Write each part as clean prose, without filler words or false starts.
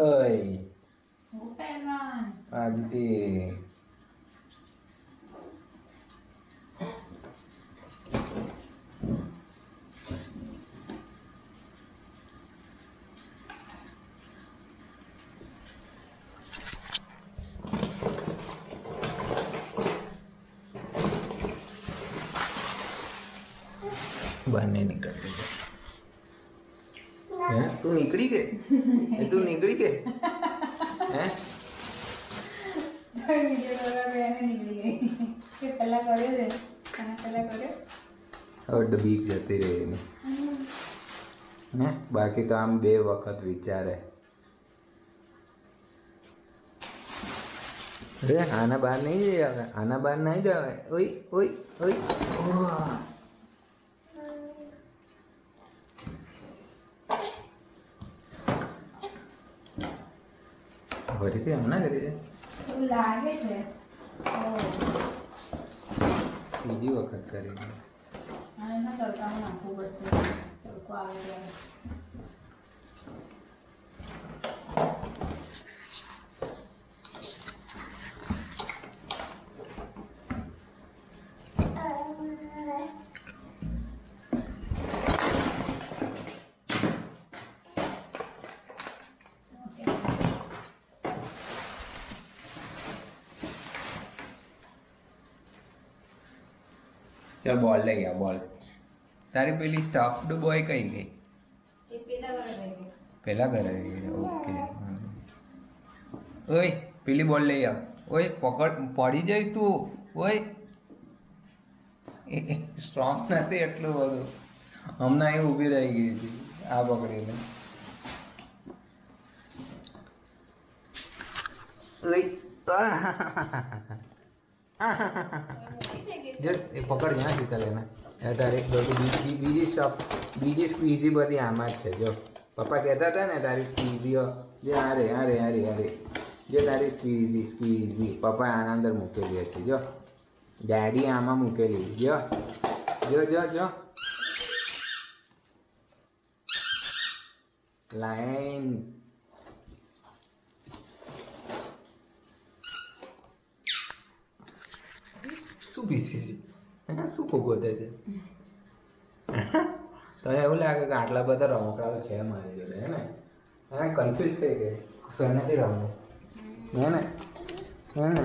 Ơi, Ngủ પહેરવાન Aditi. बाहर नहीं निकल रही है। तू निकली के? तू निकली के? हैं? વિડીયો કરવા ગયા ને નીકળી ગઈ કે પહેલા કર્યો છે અને પહેલા કર્યો હવે ડબીક જતી રહી એની ને બાકી તો આમ 2 વખત વિચારે અરે આના બહાર નહીં જઈ આવે આના બહાર નહીં જાવે ઓય ઓય ઓય ઓહ ફરીથી હમણાં કરી દે એવું લાગે છે બીજી વખત કરી દે અને એના તડકામાં નાખવું પડશે તડકો આવે ત્યારે ચાલ બોલ લઈ આ બોલ તારી પેલી સ્ટફ્ડ બોય કઈ ગઈ એ પેલા કરે છે પેલા ઘરે ગઈ ઓકે ઓય પેલી બોલ લઈ આવ ઓય પકડ પડી જઈશ તું ઓય એ સ્ટ્રોંગ નથી એટલું બધું હમણાં એ ઊભી રહી ગઈ હતી આ પકડીને જો એ પકડ જ્યાં શીતલ એને તારી બીજી સ્ટફ બીજી સ્ક્વીઝી બધી આમાં જ છે જો પપ્પા કહેતા હતા ને તારી સ્ક્વીઝીઓ જે અરે અરે અરે અરે જે તારી સ્ક્વીઝી પપ્પા આના અંદર મૂકેલી હતી જો ડેડી આમાં મૂકેલી જો જો જો જો લાઈન શું પીસી છે શું ખોગોતે છે તને એવું લાગે કે આટલા બધા રમકડાઓ છે મારી જોડે હે ને કન્ફ્યુઝ થઈ ગઈ શેનાથી રમવું હે ને હે ને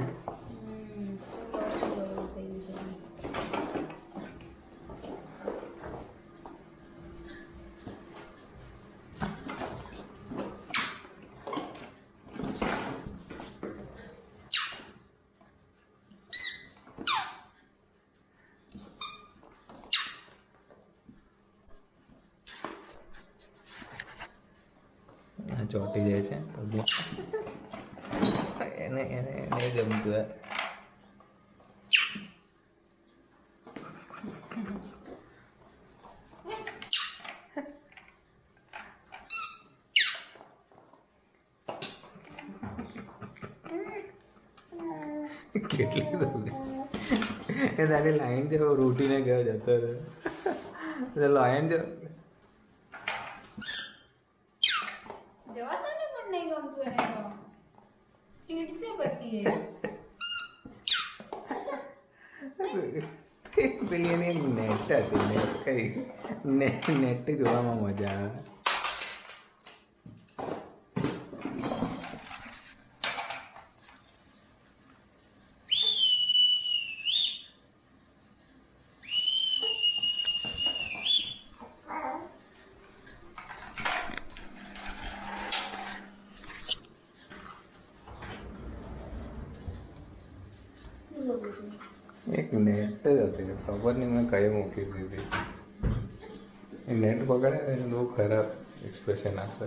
ચોટી જાય છે એને એને એને ગમતું હોય કેટલી એ તારી લાઈન જો રૂટીને ગયો જતો રહ્યો લાઈન જો જવા દો ને પણ નહીં ગમતું એને તો ચીડશે પછી એ પેલી એની નેટ હતી નેટ કઈ નેટ જોવામાં મજા આવે એક નેટ જ હતી ખબર નહીં મેં કઈ મૂકી દીધી એ નેટ પકડે ને બહુ ખરાબ એક્સપ્રેશન આપે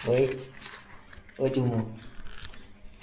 ઓય ઓ ચુમો